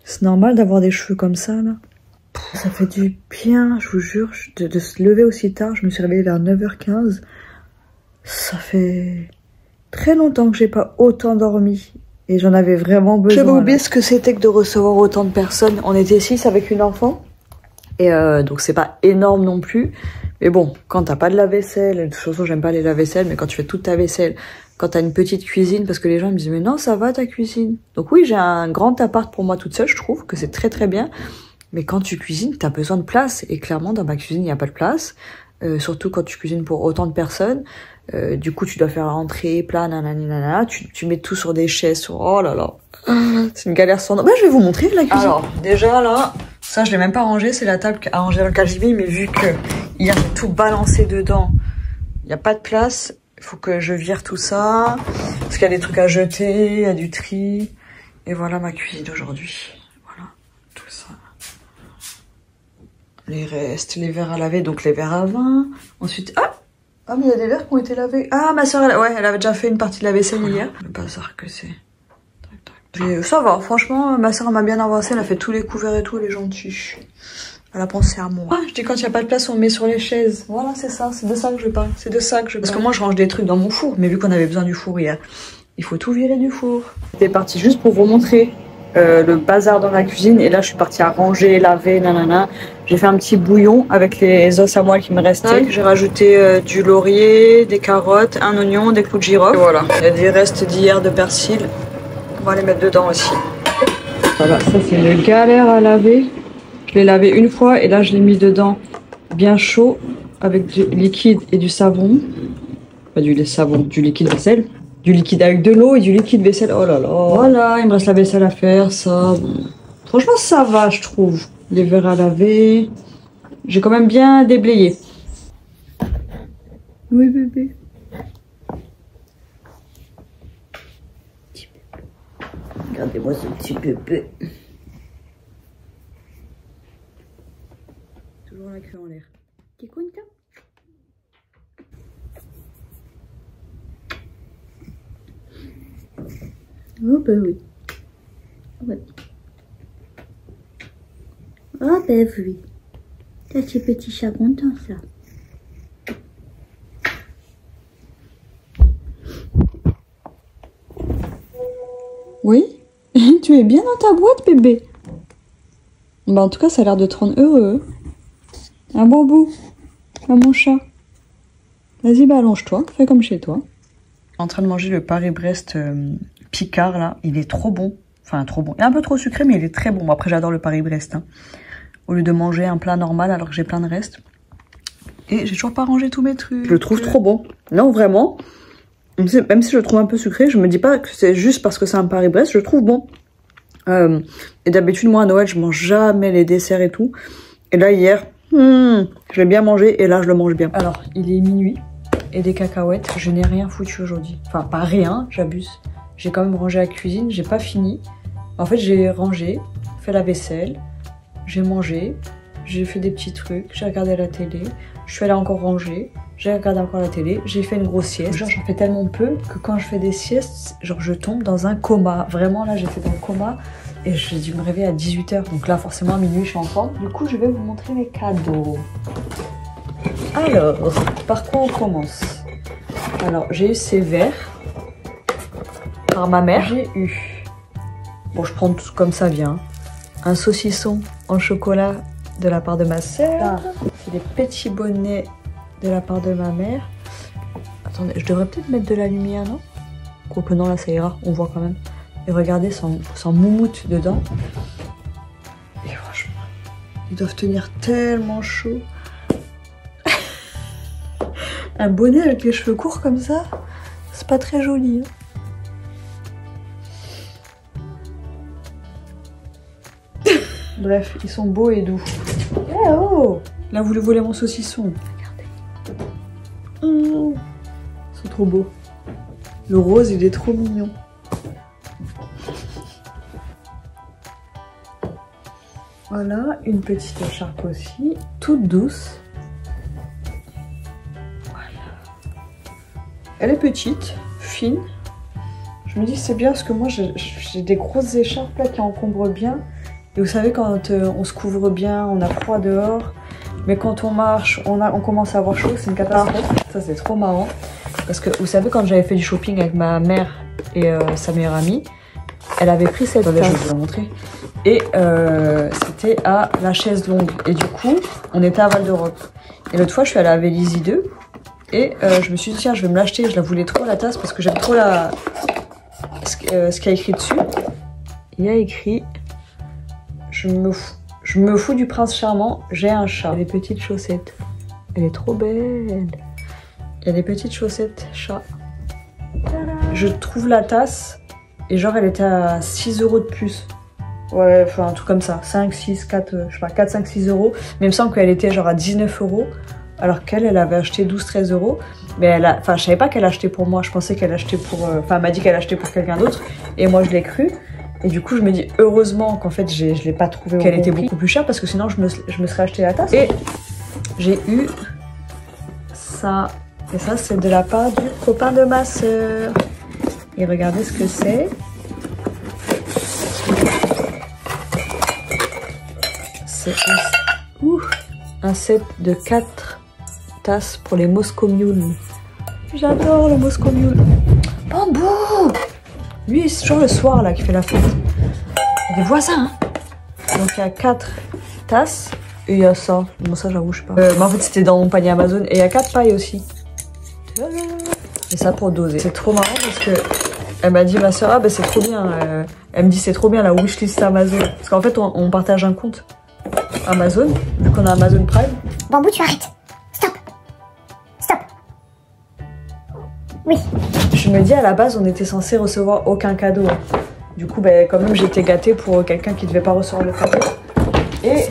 C'est normal d'avoir des cheveux comme ça, là. Ça fait du bien, je vous jure, de se lever aussi tard. Je me suis réveillée vers 9h15. Ça fait très longtemps que j'ai pas autant dormi. Et j'en avais vraiment besoin. J'avais oublié ce que c'était que de recevoir autant de personnes. On était 6 avec une enfant. Et donc c'est pas énorme non plus. Mais bon, quand t'as pas de lave-vaisselle, de toute façon j'aime pas les lave-vaisselle, mais quand tu fais toute ta vaisselle, quand t'as une petite cuisine, parce que les gens me disent mais non ça va ta cuisine. Donc oui j'ai un grand appart pour moi toute seule, je trouve que c'est très très bien. Mais quand tu cuisines, t'as besoin de place. Et clairement dans ma cuisine il n'y a pas de place. Surtout quand tu cuisines pour autant de personnes. Du coup tu dois faire entrée, plat, nanana, tu mets tout sur des chaises, oh là là. C'est une galère sans nom. Bah je vais vous montrer la cuisine. Alors déjà là, ça je l'ai même pas rangé, c'est la table à ranger dans le cagibi, mais vu que hier j'ai tout balancé dedans, il n'y a pas de place, il faut que je vire tout ça, parce qu'il y a des trucs à jeter, il y a du tri, et voilà ma cuisine d'aujourd'hui. Voilà, tout ça. Les restes, les verres à laver, donc les verres à vin, ensuite, ah mais il y a des verres qui ont été lavés. Ah ma soeur, elle avait déjà fait une partie de la vaisselle hier. Le bazar que c'est. Et ça va, franchement, ma soeur m'a bien avancé, elle a fait tous les couverts et tout, elle est gentille. Elle a pensé à moi. Ah, je dis quand il n'y a pas de place, on met sur les chaises. Voilà, c'est ça, c'est de ça que je parle. C'est de ça que je parle. Parce que moi, je range des trucs dans mon four, mais vu qu'on avait besoin du four hier, il faut tout virer du four. J'étais partie juste pour vous montrer le bazar dans la cuisine, et là, je suis partie à ranger, laver, nanana. J'ai fait un petit bouillon avec les os à moelle qui me restaient. J'ai rajouté du laurier, des carottes, un oignon, des clous de girofle. Et voilà, il y a des restes d'hier de persil. On va les mettre dedans aussi. Voilà, ça c'est une galère à laver. Je l'ai lavé une fois et là je l'ai mis dedans bien chaud avec du liquide et du savon. Pas du savon, du liquide vaisselle. Du liquide avec de l'eau et du liquide vaisselle. Oh là là. Voilà, il me reste la vaisselle à faire, ça. Franchement ça va je trouve. Les verres à laver. J'ai quand même bien déblayé. Oui bébé. Regardez-moi ce petit bébé. Toujours la queue en l'air. T'es content? Oh bah oui. Ouais. Oh bah oui. Ça c'est petit chat content ça. Oui? Tu es bien dans ta boîte, bébé? Bah, en tout cas, ça a l'air de te rendre heureux. Un bon bout. Comme mon chat. Vas-y, bah, allonge-toi. Fais comme chez toi. En train de manger le Paris-Brest Picard, là. Il est trop bon. Enfin, trop bon. Il est un peu trop sucré, mais il est très bon. Bon, après, j'adore le Paris-Brest. Hein. Au lieu de manger un plat normal, alors que j'ai plein de restes. Et j'ai toujours pas rangé tous mes trucs. Je le trouve trop bon. Non, vraiment. Même si je le trouve un peu sucré, je me dis pas que c'est juste parce que c'est un Paris-Brest, je le trouve bon. Et d'habitude, moi, à Noël, je mange jamais les desserts et tout. Et là, hier, je l'ai bien mangé et là, je le mange bien. Alors, il est minuit et des cacahuètes. Je n'ai rien foutu aujourd'hui. Enfin, pas rien, j'abuse. J'ai quand même rangé la cuisine, j'ai pas fini. En fait, j'ai rangé, fait la vaisselle, j'ai mangé, j'ai fait des petits trucs, j'ai regardé la télé, je suis allée encore ranger. J'ai regardé encore la télé, j'ai fait une grosse sieste. Genre j'en fais tellement peu que quand je fais des siestes, genre je tombe dans un coma. Vraiment là j'étais dans le coma et j'ai dû me réveiller à 18 h. Donc là forcément à minuit je suis en forme. Du coup je vais vous montrer mes cadeaux. Alors, par quoi on commence? Alors j'ai eu ces verres par ma mère. J'ai eu, bon je prends tout comme ça vient, un saucisson en chocolat de la part de ma sœur. C'est des petits bonnets de la part de ma mère. Attendez, je devrais peut-être mettre de la lumière, non? Quoique non, là ça ira, on voit quand même. Et regardez, sans moumoute dedans. Et franchement, ils doivent tenir tellement chaud. Un bonnet avec les cheveux courts comme ça, c'est pas très joli. Hein. Bref, ils sont beaux et doux. Eh oh! Là, vous le volez mon saucisson. C'est trop beau. Le rose, il est trop mignon. Voilà, une petite écharpe aussi, toute douce. Voilà. Elle est petite, fine. Je me dis que c'est bien parce que moi j'ai des grosses écharpes là qui encombrent bien. Et vous savez, quand on se couvre bien, on a froid dehors, mais quand on marche, on commence à avoir chaud, c'est une catastrophe. Ça, c'est trop marrant. Parce que vous savez, quand j'avais fait du shopping avec ma mère et sa meilleure amie, elle avait pris cette tasse. Je vais vous la montrer. Et c'était à la chaise longue. Et du coup, on était à Val d'Europe. Et l'autre fois, je suis allée à Vélizy 2. Et je me suis dit, tiens, je vais me l'acheter. Je la voulais trop, la tasse, parce que j'aime trop ce qu'il y a écrit dessus. Il y a écrit... Je me fous du prince charmant, j'ai un chat. Il y a des petites chaussettes. Elle est trop belle. Il y a des petites chaussettes chat. Je trouve la tasse et genre elle était à 6 € de plus. Ouais, enfin un truc comme ça. 5, 6, 4, je sais pas, 4, 5, 6 €. Mais il me semble qu'elle était genre à 19 € alors qu'elle avait acheté 12, 13 €. Mais enfin je savais pas qu'elle achetait pour moi. Je pensais qu'elle achetait pour... Enfin elle m'a dit qu'elle achetait pour quelqu'un d'autre et moi je l'ai cru. Et du coup, je me dis heureusement qu'en fait, je l'ai pas trouvé qu'elle était beaucoup plus chère parce que sinon, je me serais acheté la tasse. Et j'ai eu ça. Et ça, c'est de la part du copain de ma soeur. Et regardez ce que c'est. C'est un set de 4 tasses pour les Moscow Mule. J'adore le Moscow Mule. Bambou! Lui, c'est toujours le soir là qui fait la fête. Il y a des voisins. Hein. Donc il y a 4 tasses et il y a ça. Bon, ça, j'avoue, je sais pas. Mais en fait, c'était dans mon panier Amazon. Et il y a 4 pailles aussi. Et ça pour doser. C'est trop marrant parce que elle m'a dit, ma soeur, ah bah c'est trop bien. Elle me dit, c'est trop bien la wishlist Amazon. Parce qu'en fait, on partage un compte Amazon, vu qu'on a Amazon Prime. Bambou, tu arrêtes. Stop. Stop. Oui. Je me dis, à la base, on était censé recevoir aucun cadeau. Du coup, ben, quand même, j'étais gâtée pour quelqu'un qui devait pas recevoir le cadeau. Et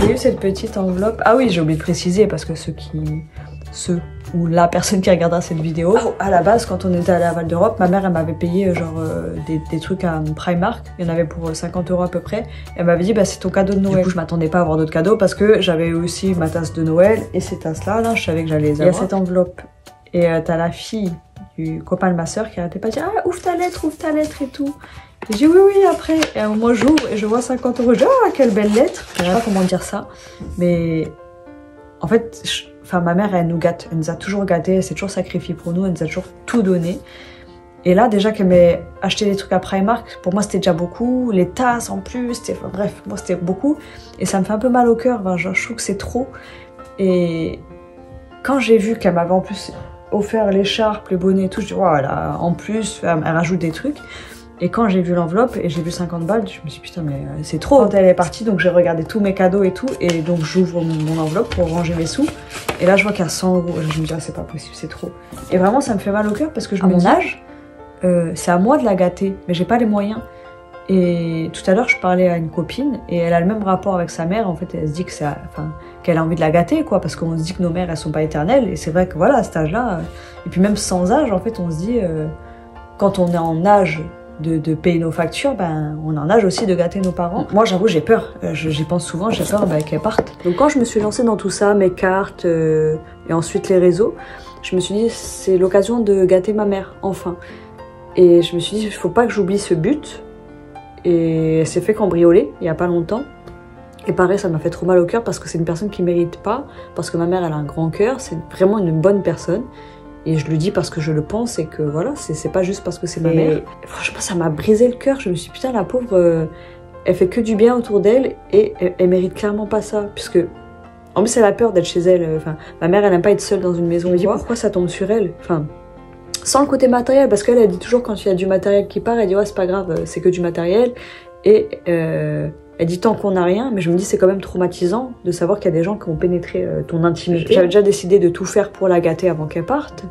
j'ai eu cette petite enveloppe. Ah oui, j'ai oublié de préciser parce que ceux ou la personne qui regardera cette vidéo, à la base, quand on était allé à Val d'Europe, ma mère, elle m'avait payé genre des trucs à Primark. Il y en avait pour 50 € à peu près. Elle m'avait dit, bah, c'est ton cadeau de Noël. Du coup, je m'attendais pas à avoir d'autres cadeaux parce que j'avais aussi ma tasse de Noël et ces tasses-là, là, je savais que j'allais les avoir. Il y a cette enveloppe. Et t'as la fille du copain de ma soeur qui arrêtait pas de dire, ah, ouvre ta lettre et tout. Et j'ai dit oui, après. Et à un moment, j'ouvre et je vois 50 €. Je dis, ah, quelle belle lettre. Je sais pas comment dire ça. Mais en fait, enfin, ma mère, elle nous gâte. Elle nous a toujours gâtés. Elle s'est toujours sacrifiée pour nous. Elle nous a toujours tout donné. Et là, déjà qu'elle m'ait acheté des trucs à Primark, pour moi, c'était déjà beaucoup. Les tasses en plus. Enfin, bref, moi, c'était beaucoup. Et ça me fait un peu mal au cœur. Enfin, genre, je trouve que c'est trop. Et quand j'ai vu qu'elle m'avait en plus offert l'écharpe, les bonnets et tout, je dis, voilà, en plus, elle rajoute des trucs. Et quand j'ai vu l'enveloppe et j'ai vu 50 balles, je me suis dit, putain, mais c'est trop. Quand elle est partie, donc j'ai regardé tous mes cadeaux et tout, et donc j'ouvre mon enveloppe pour ranger mes sous. Et là, je vois qu'il y a 100 €. Je me dis, ah, c'est pas possible, c'est trop. Et vraiment, ça me fait mal au cœur parce que à mon âge, c'est à moi de la gâter, mais j'ai pas les moyens. Et tout à l'heure, je parlais à une copine et elle a le même rapport avec sa mère. En fait, elle se dit que qu'elle a envie de la gâter, quoi, parce qu'on se dit que nos mères, elles sont pas éternelles. Et c'est vrai que voilà, à cet âge-là, et puis même sans âge, en fait, on se dit, quand on est en âge de payer nos factures, ben, on est en âge aussi de gâter nos parents. Moi, j'avoue, j'ai peur. J'y pense souvent, j'ai peur qu'elles partent. Donc quand je me suis lancée dans tout ça, mes cartes et ensuite les réseaux, je me suis dit, c'est l'occasion de gâter ma mère, enfin. Et je me suis dit, il faut pas que j'oublie ce but. Et elle s'est fait cambrioler il y a pas longtemps. Et pareil, ça m'a fait trop mal au cœur parce que c'est une personne qui mérite pas, parce que ma mère, elle a un grand cœur, c'est vraiment une bonne personne. Et je le dis parce que je le pense et que voilà, c'est pas juste parce que c'est ma mère. Franchement, ça m'a brisé le cœur. Je me suis dit, putain, la pauvre, elle fait que du bien autour d'elle et elle mérite clairement pas ça. Puisque, en plus, elle a peur d'être chez elle. Enfin, ma mère, elle n'aime pas être seule dans une maison. Je me dis, pourquoi ça tombe sur elle? Enfin, sans le côté matériel, parce qu'elle, elle dit toujours quand il y a du matériel qui part, elle dit, ouais, c'est pas grave, c'est que du matériel. Et elle dit tant qu'on n'a rien, mais je me dis c'est quand même traumatisant de savoir qu'il y a des gens qui ont pénétré ton intimité. J'avais déjà décidé de tout faire pour la gâter avant qu'elle parte.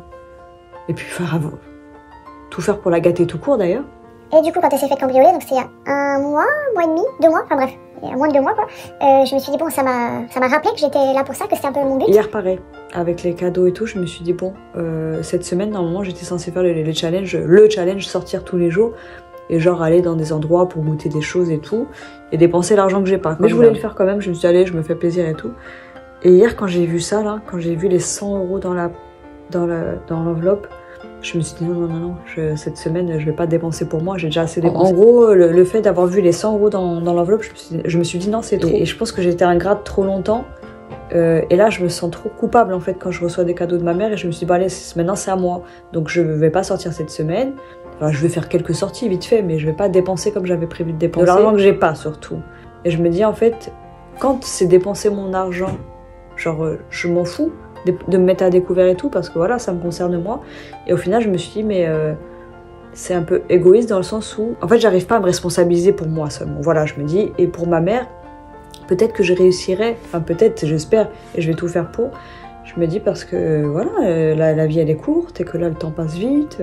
Et puis tout faire pour la gâter tout court d'ailleurs. Et du coup, quand elle s'est fait cambrioler, donc c'était il y a un mois et demi, 2 mois, enfin bref, il y a moins de 2 mois quoi. Je me suis dit bon, ça m'a rappelé que j'étais là pour ça, que c'était un peu mon but. Hier pareil, avec les cadeaux et tout, je me suis dit bon, cette semaine normalement j'étais censée faire le challenge sortir tous les jours. Et genre aller dans des endroits pour goûter des choses et tout, et dépenser l'argent que j'ai pas. Mais je voulais le faire quand même, je me suis dit allez, je me fais plaisir et tout. Et hier quand j'ai vu ça là, quand j'ai vu les 100 € dans l'enveloppe, Je me suis dit non, cette semaine je vais pas dépenser pour moi, j'ai déjà assez dépensé. En gros, le fait d'avoir vu les 100 € dans l'enveloppe, je me suis dit non, c'est trop. Et je pense que j'ai été ingrate trop longtemps. Et là, je me sens trop coupable en fait quand je reçois des cadeaux de ma mère et je me suis dit, bah allez, maintenant c'est à moi. Donc je vais pas sortir cette semaine. Enfin, je vais faire quelques sorties vite fait, mais je vais pas dépenser comme j'avais prévu de dépenser. De l'argent que j'ai pas surtout. Et je me dis en fait, quand c'est dépenser mon argent, genre je m'en fous de me mettre à découvert et tout parce que voilà, ça me concerne moi. Et au final, je me suis dit, mais c'est un peu égoïste dans le sens où en fait, j'arrive pas à me responsabiliser pour moi seulement. Voilà, je me dis, et pour ma mère, peut-être que je réussirai, enfin peut-être, j'espère, et je vais tout faire pour. Je me dis parce que voilà, la vie elle est courte et que là le temps passe vite.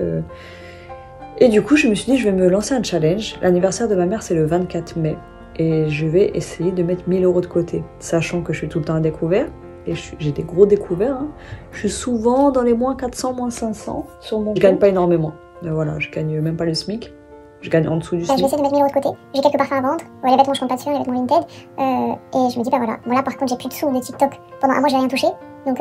Et du coup je me suis dit je vais me lancer un challenge. L'anniversaire de ma mère c'est le 24 mai et je vais essayer de mettre 1000 € de côté, sachant que je suis tout le temps à découvert. Et j'ai des gros découverts, hein. Je suis souvent dans les moins 400, moins 500 sur mon compte. Je gagne pas énormément, mais voilà, je gagne même pas le SMIC. Je gagne en dessous du SMIC. Je vais essayer de mettre 1000 € de côté. J'ai quelques parfums à vendre. Les vêtements, je compte pas dessus, les vêtements Vinted. Et je me dis, bah voilà. Voilà, par contre, j'ai plus de sous de TikTok. Pendant un mois, j'ai rien touché. Donc,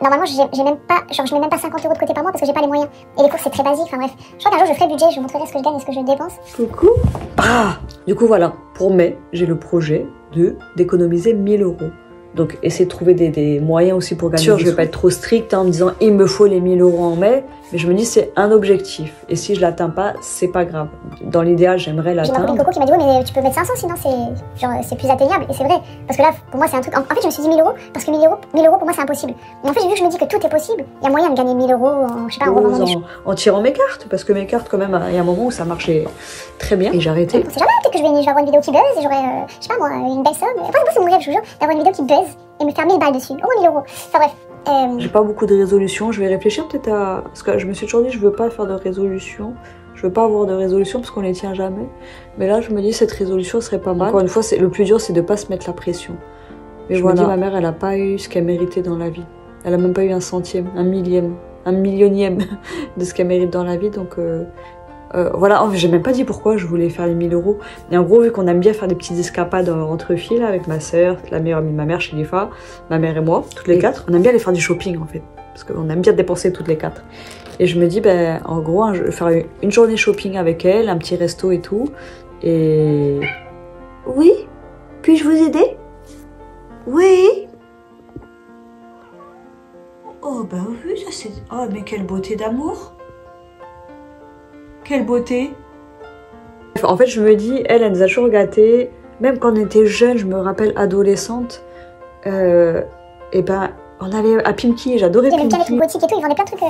normalement, j'ai même pas, genre, je mets même pas 50 € de côté par mois parce que j'ai pas les moyens. Et les courses, c'est très basique. Enfin bref, je crois qu'un jour, je ferai le budget. Je vous montrerai ce que je gagne et ce que je dépense. Coucou. Ah, du coup, voilà. Pour mai, j'ai le projet d'économiser 1000 €. Donc, essayer de trouver des moyens aussi pour gagner. Sûr, je vais pas être trop stricte en me disant il me faut les 1000 € en mai, mais je me dis c'est un objectif. Et si je l'atteins pas, c'est pas grave. Dans l'idéal, j'aimerais l'atteindre. J'ai ma copine Coco qui m'a dit oui, mais tu peux mettre 500 sinon c'est plus atteignable. Et c'est vrai. Parce que là, pour moi, c'est un truc. En fait, je me suis dit 1000 € parce que 1000 € pour moi, c'est impossible. Mais en fait, vu que je me dis que tout est possible, il y a moyen de gagner 1000 € en, je sais pas, en tirant mes cartes. Parce que mes cartes, quand même, il y a un moment où ça marchait très bien. Et j'ai arrêté. On sait jamais, peut-être que je vais avoir une vidéo qui buzz et j'aurai, je sais pas moi, une belle somme. Enfin, moi, c'est mon rêve, je vous jure, d'avoir une vidéo qui buzz et me faire 1000 balles dessus. Au moins 1000 €. Enfin bref. J'ai pas beaucoup de résolutions, je vais réfléchir peut-être à... Parce que je me suis toujours dit je veux pas faire de résolution, je veux pas avoir de résolution parce qu'on les tient jamais. Mais là je me dis cette résolution serait pas mal. Encore une fois, le plus dur c'est de pas se mettre la pression. Mais je me dis ma mère elle a pas eu ce qu'elle méritait dans la vie. Elle a même pas eu un centième, un millième, un millionième de ce qu'elle mérite dans la vie. Donc voilà, j'ai même pas dit pourquoi je voulais faire les 1000 €. Et en gros, vu qu'on aime bien faire des petites escapades entre filles là, avec ma soeur, la meilleure amie de ma mère, Shilifa, ma mère et moi, toutes les quatre, on aime bien aller faire du shopping en fait. Parce qu'on aime bien dépenser toutes les quatre. Et je me dis, ben, en gros, faire une journée shopping avec elle, un petit resto et tout. Et... Oui? Puis-je vous aider? Oui? Oh ben oui, ça c'est... Oh mais quelle beauté d'amour! Quelle beauté! En fait, je me dis, elle nous a toujours gâtés. Même quand on était jeunes, je me rappelle adolescente, et ben, on allait à Pimki, j'adorais Pimki. Il y avait une boutique et tout, ils vendaient plein de trucs,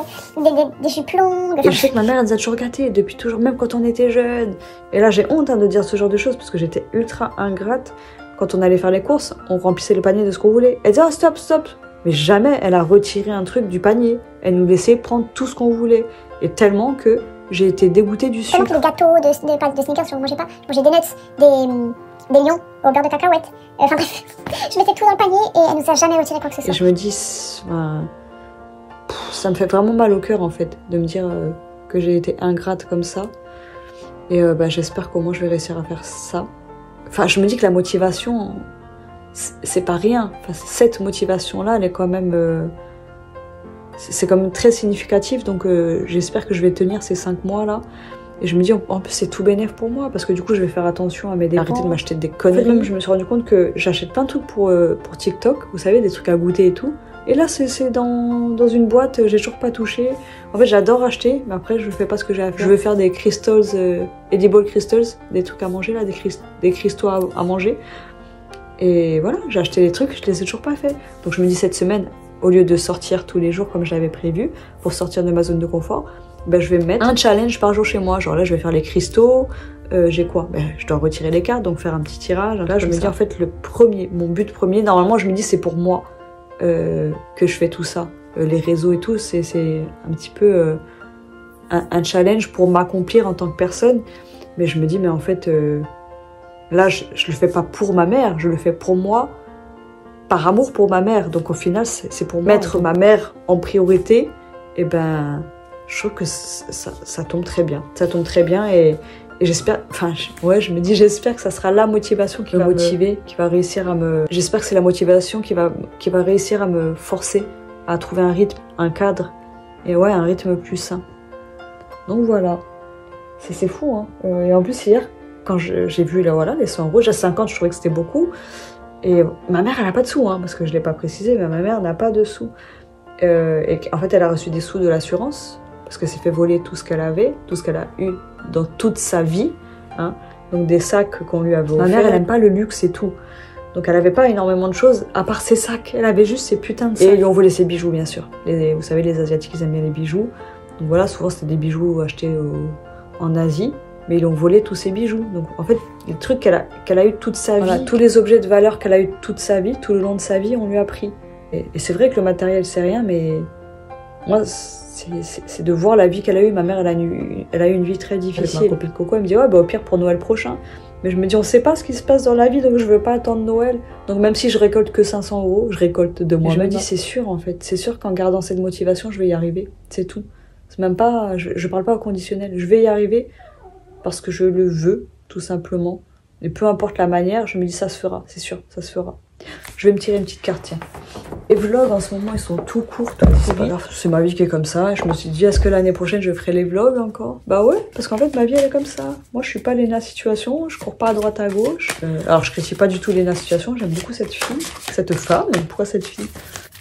des jupes longues. Et je sais que ma mère, elle nous a toujours gâtés, depuis toujours, même quand on était jeunes. Et là, j'ai honte de dire ce genre de choses, parce que j'étais ultra ingrate. Quand on allait faire les courses, on remplissait le panier de ce qu'on voulait. Elle disait, oh, stop, stop! Mais jamais elle a retiré un truc du panier. Elle nous laissait prendre tout ce qu'on voulait. Et tellement que j'ai été dégoûtée du sucre. Tellement que les gâteaux de Snickers, je mangeais pas. Je mangeais des nuts, des lions au beurre de cacahuètes. Enfin bref, je mettais tout dans le panier et elle nous a jamais retiré quoi que ce soit. Et je me dis, ça me fait vraiment mal au cœur en fait, de me dire que j'ai été ingrate comme ça. Et j'espère qu'au moins je vais réussir à faire ça. Enfin, je me dis que la motivation, c'est pas rien. Enfin, cette motivation-là, elle est quand même... c'est quand même très significatif, donc j'espère que je vais tenir ces 5 mois-là. Et je me dis, en plus, c'est tout bénéf pour moi, parce que du coup, je vais faire attention à mes dépenses. Arrêter de m'acheter des conneries. Même, je me suis rendu compte que j'achète plein de trucs pour TikTok, vous savez, des trucs à goûter et tout. Et là, c'est dans une boîte, j'ai toujours pas touché. En fait, j'adore acheter, mais après, je fais pas ce que j'ai à faire. Je veux faire des crystals, edible crystals, des trucs à manger, là, des cristaux à manger. Et voilà, j'ai acheté des trucs, je les ai toujours pas fait. Donc je me dis, cette semaine, au lieu de sortir tous les jours comme je l'avais prévu, pour sortir de ma zone de confort, ben, je vais me mettre un challenge par jour chez moi. Genre là, je vais faire les cristaux. J'ai quoi? Ben, je dois retirer les cartes, donc faire un petit tirage. Là, je me dis, en fait, mon but premier, normalement, je me dis, c'est pour moi que je fais tout ça. Les réseaux et tout, c'est un petit peu un challenge pour m'accomplir en tant que personne. Mais je me dis, mais en fait, là, je le fais pas pour ma mère, je le fais pour moi, par amour pour ma mère. Donc au final, c'est pour mettre ma mère en priorité. Et ben, je trouve que ça tombe très bien. Ça tombe très bien et j'espère, enfin, je me dis, j'espère que ça sera la motivation qui va me motiver, qui va réussir à me... J'espère que c'est la motivation qui va réussir à me forcer à trouver un rythme, un cadre Et ouais, un rythme plus sain. Donc voilà. C'est fou, hein. Et en plus, hier, quand j'ai vu là, voilà, les 100 €, j'ai 50, je trouvais que c'était beaucoup. Et ma mère, elle n'a pas de sous, hein, parce que je ne l'ai pas précisé, mais ma mère n'a pas de sous. Et en fait, elle a reçu des sous de l'assurance, parce qu'elle s'est fait voler tout ce qu'elle avait, tout ce qu'elle a eu dans toute sa vie. Hein. Donc des sacs qu'on lui avait offerts. Ma mère, elle n'aime pas le luxe et tout. Donc elle n'avait pas énormément de choses, à part ses sacs. Elle avait juste ses putains de sacs. Et ils lui ont volé ses bijoux, bien sûr. Vous savez, les Asiatiques, ils aiment bien les bijoux. Donc voilà, souvent, c'était des bijoux achetés en Asie. Mais ils ont volé tous ses bijoux. Donc en fait, les trucs qu'elle a eu toute sa vie, voilà, tous les objets de valeur qu'elle a eu toute sa vie, tout le long de sa vie, on lui a pris. Et c'est vrai que le matériel, c'est rien, mais moi, c'est de voir la vie qu'elle a eue. Ma mère, elle a eu une vie très difficile. Avec ma copine Coco, elle me dit, ouais, bah, au pire pour Noël prochain. Mais je me dis, on sait pas ce qui se passe dans la vie, donc je veux pas attendre Noël. Donc même si je récolte que 500 €, je récolte de moi-même. Je me dis, c'est sûr en fait, c'est sûr qu'en gardant cette motivation, je vais y arriver. C'est tout. C'est même pas, je parle pas au conditionnel. Je vais y arriver parce que je le veux, tout simplement. Et peu importe la manière, je me dis, ça se fera, c'est sûr, ça se fera. Je vais me tirer une petite carte, tiens. Les vlogs en ce moment, ils sont tout courts, tout pourris. C'est ma vie qui est comme ça. Et je me suis dit, est-ce que l'année prochaine, je ferai les vlogs encore? Bah ouais, parce qu'en fait, ma vie, elle est comme ça. Moi, je suis pas Léna Situation, je cours pas à droite à gauche. Alors, je critique pas du tout Léna Situation, j'aime beaucoup cette fille, cette femme. Mais pourquoi cette fille?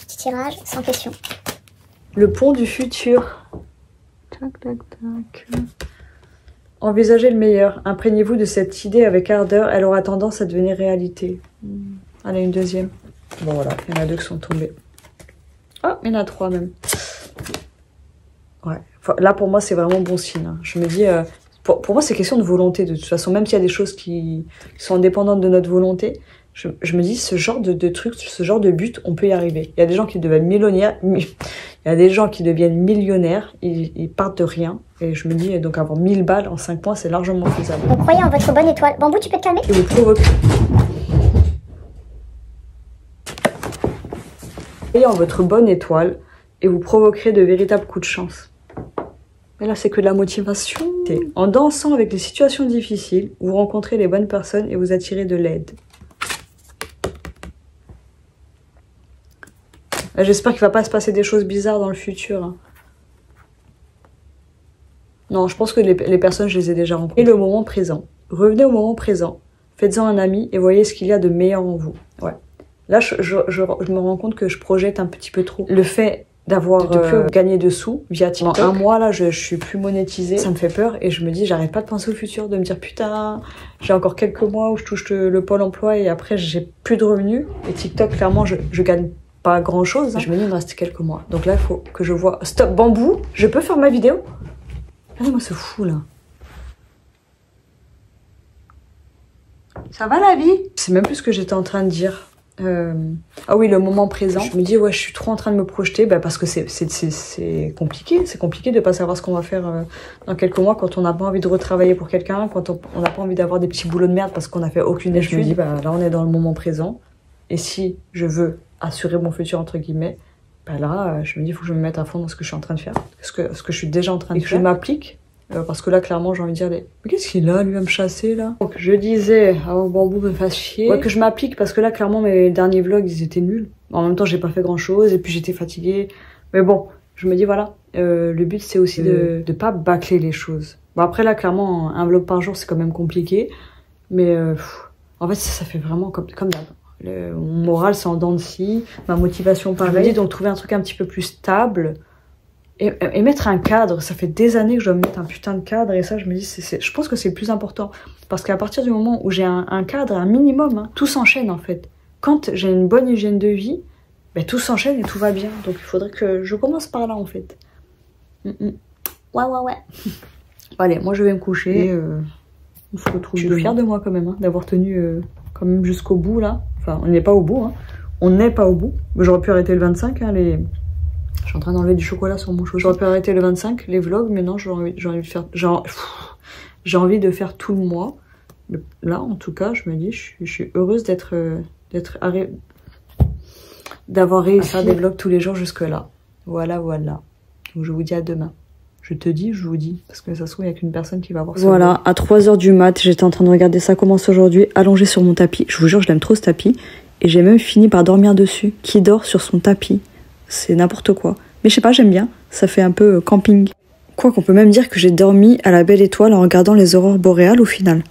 Petit tirage, sans question. Le pont du futur. Tac, tac, tac. Envisagez le meilleur. Imprégnez-vous de cette idée avec ardeur. Elle aura tendance à devenir réalité. Allez, une deuxième. Bon, voilà, il y en a 2 qui sont tombés. Ah, il y en a 3 même. Ouais, là, pour moi, c'est vraiment bon signe. Hein. Je me dis, pour moi, c'est question de volonté. De toute façon, même s'il y a des choses qui sont indépendantes de notre volonté, je me dis, ce genre de truc, ce genre de but, on peut y arriver. Il y a des gens qui deviennent millionnaires. Il y a des gens qui deviennent millionnaires. Ils partent de rien. Et je me dis, donc avoir 1000 balles en 5 points, c'est largement faisable. Vous croyez en votre bonne étoile. Bambou, tu peux te calmer? Et vous provoquez. Croyez en votre bonne étoile et vous provoquerez de véritables coups de chance. Mais là, c'est que de la motivation. En dansant avec les situations difficiles, vous rencontrez les bonnes personnes et vous attirez de l'aide. J'espère qu'il ne va pas se passer des choses bizarres dans le futur. Hein. Non, je pense que les personnes, je les ai déjà rencontrées. Et le moment présent. Revenez au moment présent. Faites-en un ami et voyez ce qu'il y a de meilleur en vous. Ouais. Là, je me rends compte que je projette un petit peu trop. Le fait d'avoir plus gagné de sous via TikTok. Pendant 1 mois, là, je suis plus monétisée. Ça me fait peur et je me dis, j'arrête pas de penser au futur, de me dire, putain, j'ai encore quelques mois où je touche le Pôle emploi et après, j'ai plus de revenus. Et TikTok, clairement, je gagne pas grand chose. Hein. Je me dis, il me reste quelques mois. Donc là, il faut que je vois. Stop, Bambou, je peux faire ma vidéo? Regardez-moi ce fou, là. Ça va, la vie? C'est même plus ce que j'étais en train de dire. Ah oui, le moment présent. Je me dis, ouais, je suis trop en train de me projeter parce que c'est compliqué. C'est compliqué de pas savoir ce qu'on va faire dans quelques mois quand on n'a pas envie de retravailler pour quelqu'un, quand on n'a pas envie d'avoir des petits boulots de merde parce qu'on n'a fait aucune étude. Je me dis, bah, là, on est dans le moment présent. Et si je veux assurer mon futur, entre guillemets, bah là, je me dis, il faut que je me mette à fond dans ce que je suis en train de faire. Ce que je suis déjà en train de faire. Et que je m'applique. Parce que là, clairement, j'ai envie de dire, mais qu'est-ce qu'il a, lui, à me chasser, là? Donc, je disais, Bambou me fasse chier. Ouais, que je m'applique, parce que là, clairement, mes derniers vlogs, ils étaient nuls. En même temps, j'ai pas fait grand-chose, et puis j'étais fatiguée. Mais bon, je me dis, voilà, le but, c'est aussi de pas bâcler les choses. Bon, après, là, clairement, un vlog par jour, c'est quand même compliqué. Mais, en fait, ça fait vraiment comme d'hab. Mon moral, c'est en dents de scie. Ma motivation, pareil. Je me dis, donc, trouver un truc un petit peu plus stable. Et mettre un cadre, ça fait des années que je dois me mettre un putain de cadre et ça je me dis, je pense que c'est le plus important. Parce qu'à partir du moment où j'ai un cadre, un minimum, hein, tout s'enchaîne en fait. Quand j'ai une bonne hygiène de vie, ben, tout s'enchaîne et tout va bien. Donc il faudrait que je commence par là en fait. Ouais. Allez, moi je vais me coucher. On se retrouve. Je suis fière de moi quand même, hein, d'avoir tenu quand même jusqu'au bout là. Enfin, on n'est pas au bout, hein. On n'est pas au bout. J'aurais pu arrêter le 25, hein, Je suis en train d'enlever du chocolat sur mon cheveu. J'aurais pu arrêter le 25, les vlogs, mais non, j'ai envie de faire... J'ai envie de faire tout le mois. Là, en tout cas, je me dis, je suis heureuse d'avoir réussi à faire des vlogs tous les jours jusque-là. Voilà. Donc, je vous dis à demain. Je te dis, je vous dis. Parce que ça se trouve, il n'y a qu'une personne qui va voir ça. Voilà, à 3 h du mat, j'étais en train de regarder Ça commence aujourd'hui, allongée sur mon tapis. Je vous jure, je l'aime trop ce tapis. Et j'ai même fini par dormir dessus. Qui dort sur son tapis? C'est n'importe quoi. Mais je sais pas, j'aime bien. Ça fait un peu camping. Quoi qu'on peut même dire que j'ai dormi à la belle étoile en regardant les aurores boréales au final.